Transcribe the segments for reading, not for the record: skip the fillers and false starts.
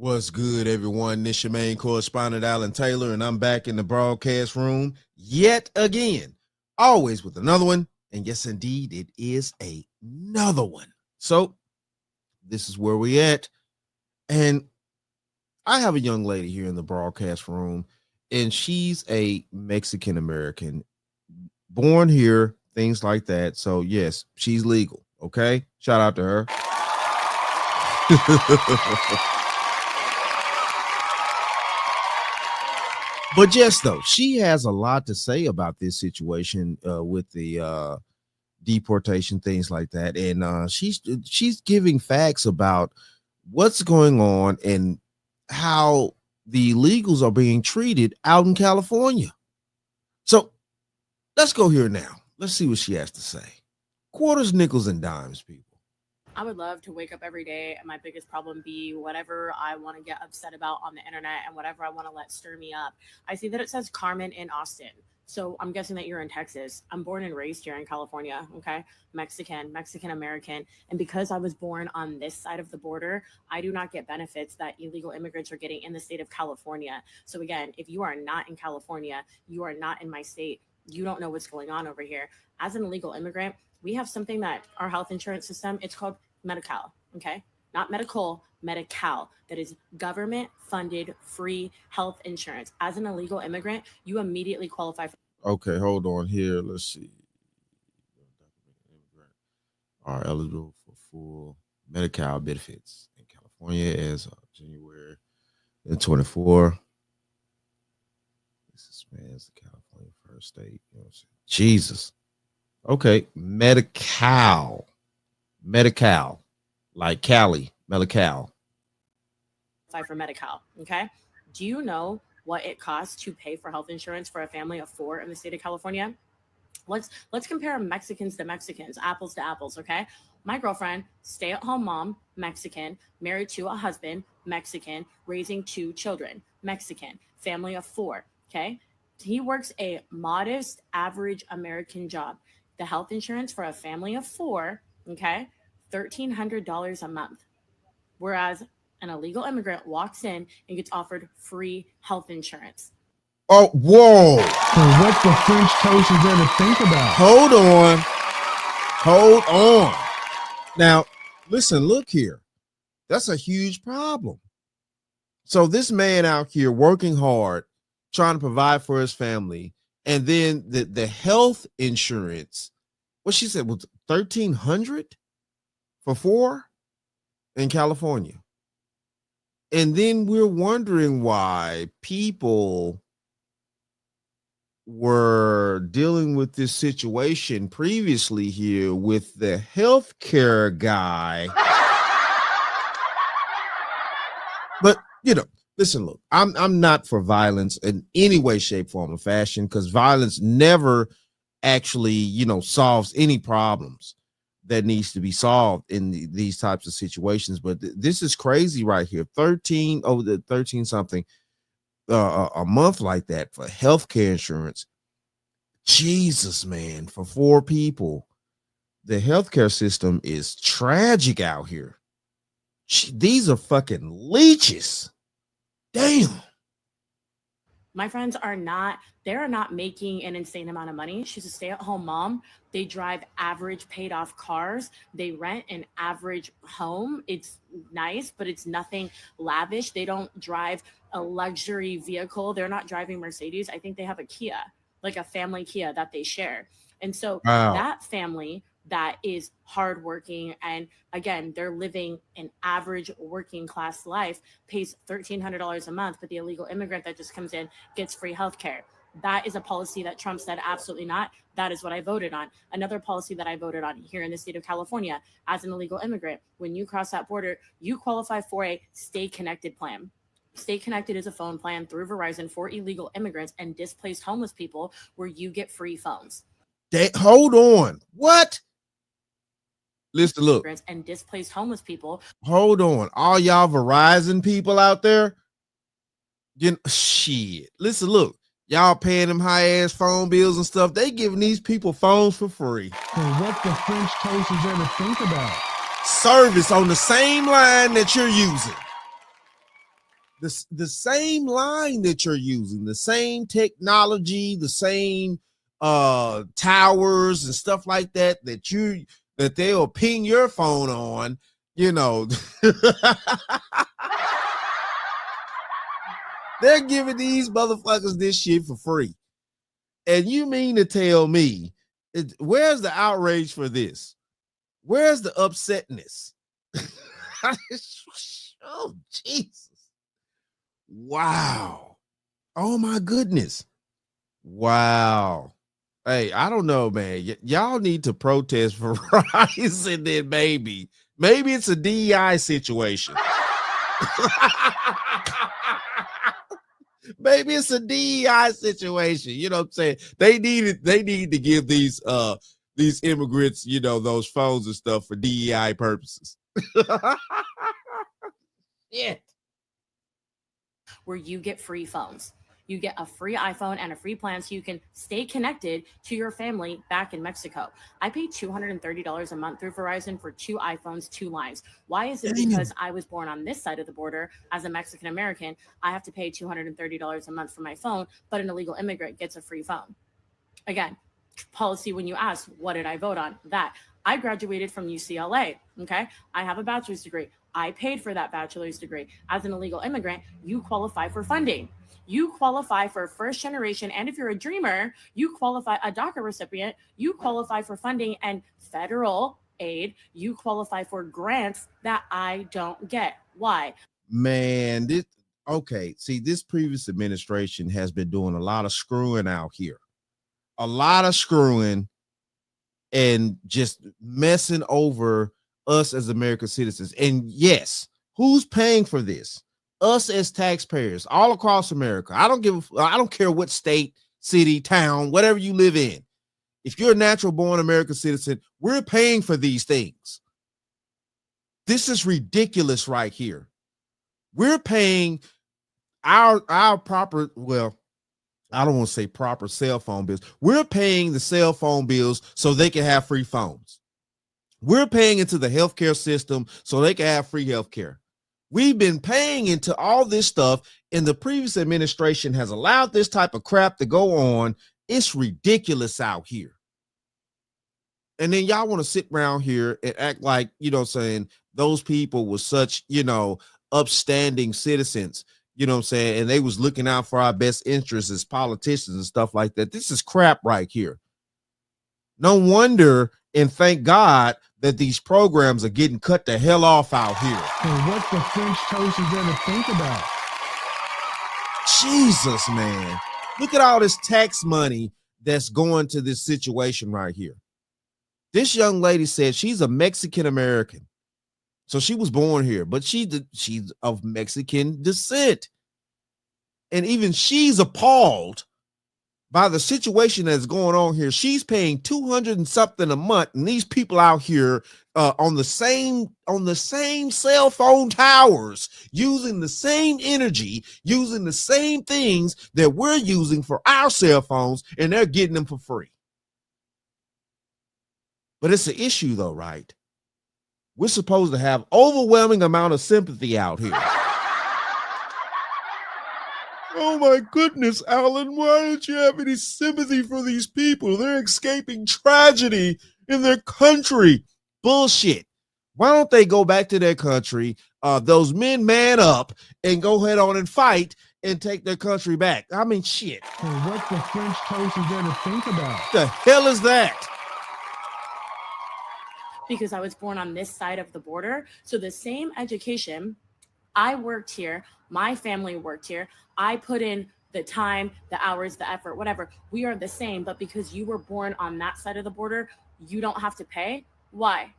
What's good, everyone? This your main correspondent, Alan Taylor, and I'm back in the broadcast room yet again, always with another one. And yes, indeed, it is another one. So this is where we at. And I have a young lady here in the broadcast room, and she's a Mexican American, born here, things like that. So yes, she's legal. Okay. Shout out to her. But yes, though, she has a lot to say about this situation with the deportation, things like that, and she's giving facts about what's going on and how the illegals are being treated out in California. So let's go here now. Let's see what she has to say. Quarters, nickels, and dimes, people. I would love to wake up every day and my biggest problem be whatever I want to get upset about on the internet and whatever I want to let stir me up. I see that it says Carmen in Austin. So I'm guessing that you're in Texas. I'm born and raised here in California, okay? Mexican American. And because I was born on this side of the border, I do not get benefits that illegal immigrants are getting in the state of California. So again, if you are not in California, you are not in my state. You don't know what's going on over here. As an illegal immigrant, we have something that our health insurance system, it's called Medi-Cal, okay? Not medical, Medi-Cal. That is government funded free health insurance. As an illegal immigrant, you immediately qualify for. Okay, hold on here. Let's see. Are eligible for full Medi-Cal benefits in California as of January 24. This expands the California first state. You know what I'm saying? Jesus. Okay, Medi-Cal, like Cali, Medi-Cal. For Medi-Cal, okay? Do you know what it costs to pay for health insurance for a family of 4 in the state of California? Let's compare Mexicans to Mexicans, apples to apples, okay? My girlfriend, stay-at-home mom, Mexican, married to a husband, Mexican, raising 2 children, Mexican, family of 4, okay? He works a modest, average American job. The health insurance for a family of 4, okay, $1,300 a month. Whereas an illegal immigrant walks in and gets offered free health insurance. Oh, whoa. So what the French toast is there to think about? Hold on. Now, listen, look here. That's a huge problem. So this man out here working hard, trying to provide for his family, and then the health insurance, what she said was $1,300 for 4 in California. And then we're wondering why people were dealing with this situation previously here with the healthcare guy. But, you know, listen, look, I'm not for violence in any way, shape, form, or fashion, because violence never actually, solves any problems that needs to be solved in these types of situations. But this is crazy right here. 13 something a month like that for healthcare insurance. Jesus, man, for 4 people. The healthcare system is tragic out here. These are fucking leeches. Damn. My friends are not making an insane amount of money. She's a stay-at-home mom. They drive average paid off cars. They rent an average home. It's nice, but it's nothing lavish. They don't drive a luxury vehicle. They're not driving Mercedes. I think they have a Kia, like a family Kia that they share. And so that family that is hardworking, and again, they're living an average working class life, pays $1,300 a month, but the illegal immigrant that just comes in gets free healthcare. That is a policy that Trump said absolutely not. That is what I voted on. Another policy that I voted on here in the state of California, as an illegal immigrant, when you cross that border, you qualify for a Stay Connected plan. Stay Connected is a phone plan through Verizon for illegal immigrants and displaced homeless people where you get free phones. Hold on. What? Listen, look. And displaced homeless people. Hold on. All y'all Verizon people out there, shit. Listen, look. Y'all paying them high-ass phone bills and stuff. They giving these people phones for free. So what the French toast is there to think about? Service on the same line that you're using. the same line that you're using, the same technology, the same towers and stuff like that that they'll ping your phone on, you know. They're giving these motherfuckers this shit for free. And you mean to tell me, where's the outrage for this? Where's the upsetness? Oh, Jesus. Wow. Oh, my goodness. Wow. Hey, I don't know, man. Y'all need to protest Verizon then maybe it's a DEI situation. Maybe it's a DEI situation. You know what I'm saying? They need to give these immigrants, you know, those phones and stuff for DEI purposes. Yeah. Where you get free phones. You get a free iPhone and a free plan so you can stay connected to your family back in Mexico. I pay $230 a month through Verizon for 2 iPhones, 2 lines. Why is it because I was born on this side of the border as a Mexican American? I have to pay $230 a month for my phone, but an illegal immigrant gets a free phone. Again, policy when you ask, what did I vote on? That. I graduated from UCLA, okay? I have a bachelor's degree. I paid for that bachelor's degree. As an illegal immigrant, you qualify for funding. You qualify for first generation. And if you're a dreamer, you qualify a DACA recipient, you qualify for funding and federal aid. You qualify for grants that I don't get. Why? Man, okay. See, this previous administration has been doing a lot of screwing out here. A lot of screwing and just messing over us as American citizens. And yes, who's paying for this? Us as taxpayers all across America. I don't care what state, city, town, whatever you live in. If you're a natural born American citizen, we're paying for these things. This is ridiculous right here. We're paying our proper, well, I don't want to say proper cell phone bills. We're paying the cell phone bills so they can have free phones. We're paying into the healthcare system so they can have free healthcare. We've been paying into all this stuff, and the previous administration has allowed this type of crap to go on. It's ridiculous out here. And then y'all want to sit around here and act like, you know, saying those people were such, you know, upstanding citizens, you know what I'm saying? And they was looking out for our best interests as politicians and stuff like that. This is crap right here. No wonder, and thank God that these programs are getting cut the hell off out here. And what the French toast is there to think about? Jesus, man. Look at all this tax money that's going to this situation right here. This young lady said she's a Mexican American. So she was born here, but she's of Mexican descent. And even she's appalled by the situation that's going on here. She's paying $200 and something a month, and these people out here on the same cell phone towers, using the same energy, using the same things that we're using for our cell phones, and they're getting them for free. But it's an issue though, right? We're supposed to have overwhelming amount of sympathy out here. Oh my goodness, Alan, why don't you have any sympathy for these people? They're escaping tragedy in their country. Bullshit. Why don't they go back to their country? Those men man up and go head on and fight and take their country back. I mean, shit. And what the French toast is there to think about? The hell is that? Because I was born on this side of the border. So the same education, I worked here, my family worked here. I put in the time, the hours, the effort, whatever. We are the same, but because you were born on that side of the border, you don't have to pay. Why?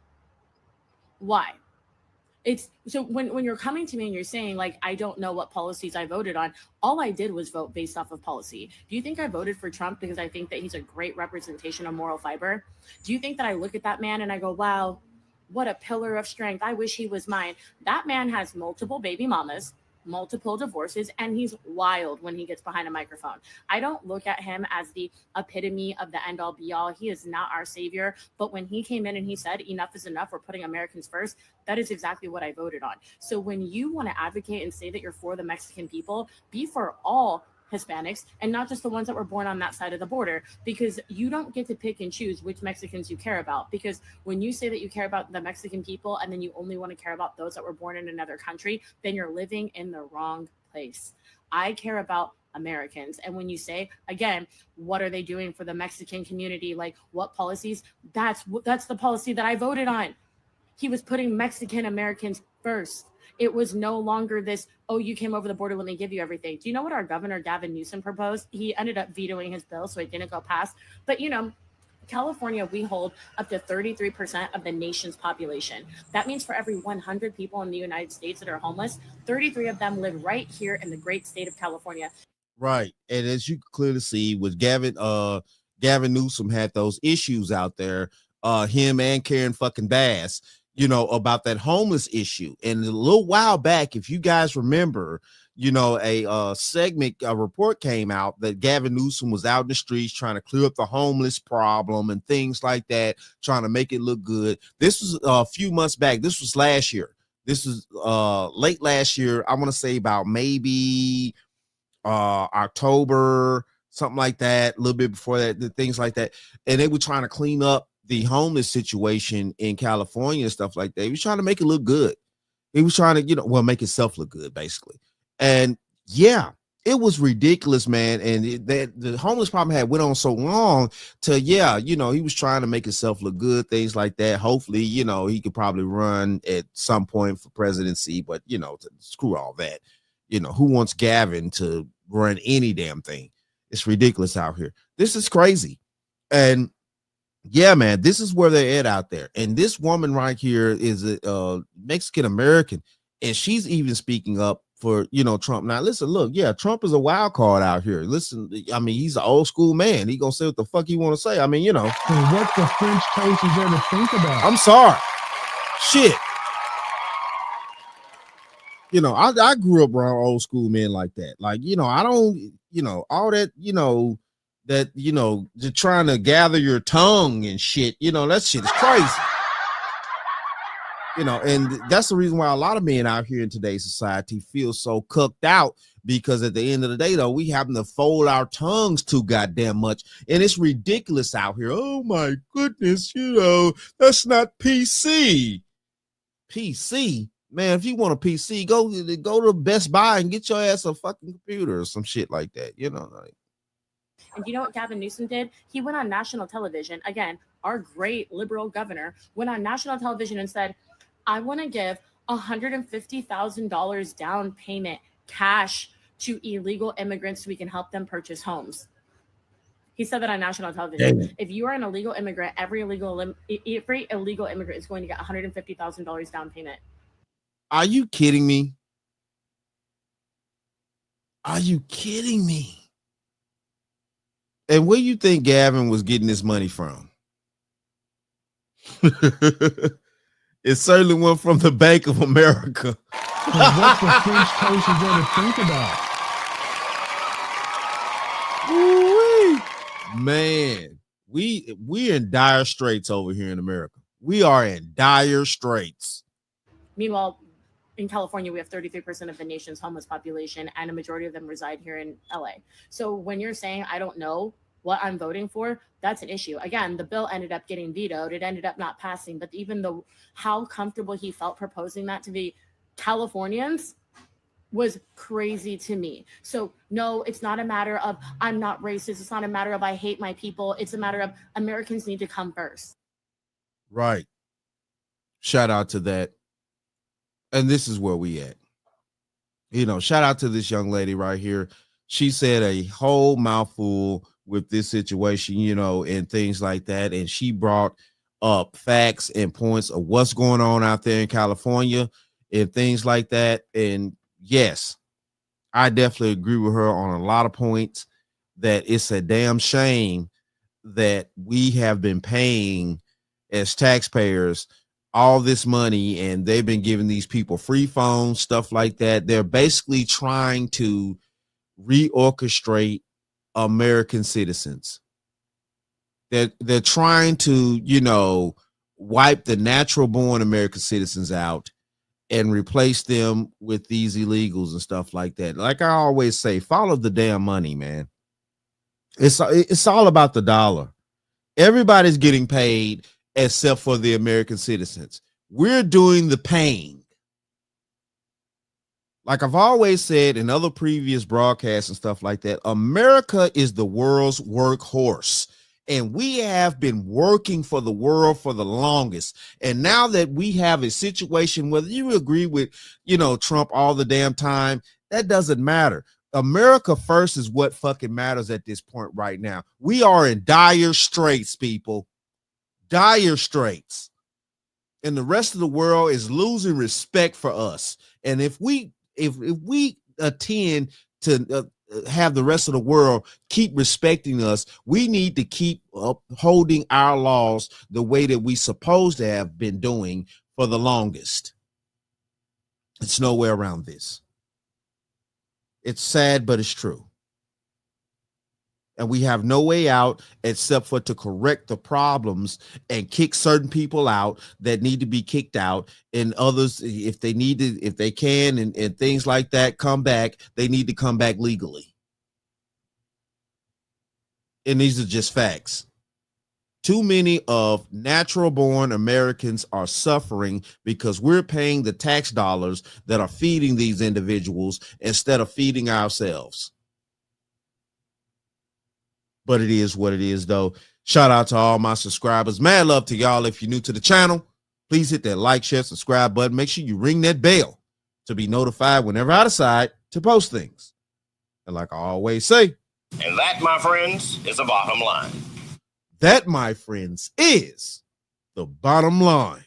It's so when you're coming to me and you're saying like, I don't know what policies I voted on, all I did was vote based off of policy. Do you think I voted for Trump because I think that he's a great representation of moral fiber? Do you think that I look at that man and I go, wow, what a pillar of strength. I wish he was mine. That man has multiple baby mamas. multiple divorces, and he's wild when he gets behind a microphone. I don't look at him as the epitome of the end all be all. He is not our savior. But when he came in and he said, enough is enough, we're putting Americans first, that is exactly what I voted on. So when you want to advocate and say that you're for the Mexican people, be for all Hispanics and not just the ones that were born on that side of the border, because you don't get to pick and choose which Mexicans you care about. Because when you say that you care about the Mexican people and then you only want to care about those that were born in another country, then you're living in the wrong place. I care about Americans. And when you say, again, what are they doing for the Mexican community? Like what policies? That's the policy that I voted on. He was putting Mexican Americans first. It was no longer this, oh, you came over the border, let me give you everything. Do you know what our governor, Gavin Newsom, proposed? He ended up vetoing his bill, so it didn't go past. But, California, we hold up to 33% of the nation's population. That means for every 100 people in the United States that are homeless, 33 of them live right here in the great state of California. Right. And as you can clearly see with Gavin Newsom had those issues out there, him and Karen fucking Bass, about that homeless issue. And a little while back, if you guys remember, a report came out that Gavin Newsom was out in the streets trying to clear up the homeless problem and things like that, trying to make it look good. This was a few months back. This was last year. This was late last year. I want to say about maybe October, something like that, a little bit before that, things like that. And they were trying to clean up the homeless situation in California and stuff like that. He was trying to make it look good. He was trying to, make himself look good, basically. And yeah, it was ridiculous, man. And the homeless problem had went on so long to, he was trying to make himself look good, things like that. Hopefully, he could probably run at some point for presidency, but, screw all that. Who wants Gavin to run any damn thing? It's ridiculous out here. This is crazy. And yeah, man, this is where they're at out there. And this woman right here is a Mexican American, and she's even speaking up for, Trump. Now, listen, look, yeah, Trump is a wild card out here. Listen, I mean, he's an old school man. He gonna say what the fuck he want to say. I mean, And what the French toast is there to think about? I'm sorry. Shit. I grew up around old school men like that. Like, I don't, all that, just trying to gather your tongue and shit, that shit is crazy. And that's the reason why a lot of men out here in today's society feel so cooked out, because at the end of the day, though, we happen to fold our tongues too goddamn much. And it's ridiculous out here. Oh my goodness, that's not PC. PC? Man, if you want a PC, go to Best Buy and get your ass a fucking computer or some shit like that. And you know what Gavin Newsom did? He went on national television. Again, our great liberal governor went on national television and said, I want to give $150,000 down payment cash to illegal immigrants so we can help them purchase homes. He said that on national television. Damn. If you are an illegal immigrant, every illegal immigrant is going to get $150,000 down payment. Are you kidding me? Are you kidding me? And where you think Gavin was getting this money from? It certainly went from the Bank of America. What the French toast is there to think about? Ooh-wee. Man, we're in dire straits over here in America. We are in dire straits. Meanwhile, in California, we have 33% of the nation's homeless population, and a majority of them reside here in LA. So when you're saying, I don't know what I'm voting for, that's an issue. Again, the bill ended up getting vetoed. It ended up not passing. But even though how comfortable he felt proposing that to the Californians was crazy to me. So no, it's not a matter of I'm not racist. It's not a matter of I hate my people. It's a matter of Americans need to come first. Right. Shout out to that. And this is where we at. Shout out to this young lady right here. She said a whole mouthful with this situation, and things like that. And she brought up facts and points of what's going on out there in California and things like that. And yes, I definitely agree with her on a lot of points, that it's a damn shame that we have been paying as taxpayers all this money, and they've been giving these people free phones, stuff like that. They're basically trying to reorchestrate American citizens. They're trying to, you know, wipe the natural born American citizens out and replace them with these illegals and stuff like that. Like I always say, follow the damn money, man. It's all about the dollar. Everybody's getting paid except for the American citizens. We're doing the paying. Like I've always said in other previous broadcasts and stuff like that, America is the world's workhorse. And we have been working for the world for the longest. And now that we have a situation, whether you agree with, you know, Trump all the damn time, that doesn't matter. America first is what fucking matters at this point right now. We are in dire straits, people. Dire straits. And the rest of the world is losing respect for us. And if we attend to have the rest of the world keep respecting us, we need to keep upholding our laws the way that we supposed to have been doing for the longest. It's no way around this. It's sad, but it's true. And we have no way out except for to correct the problems and kick certain people out that need to be kicked out, and others, if they need to, if they can, and things like that, come back, they need to come back legally. And these are just facts. Too many of natural born Americans are suffering because we're paying the tax dollars that are feeding these individuals instead of feeding ourselves. But it is what it is, though. Shout out to all my subscribers. Mad love to y'all. If you're new to the channel, please hit that like, share, subscribe button. Make sure you ring that bell to be notified whenever I decide to post things. And like I always say, and that, my friends, is the bottom line. That, my friends, is the bottom line.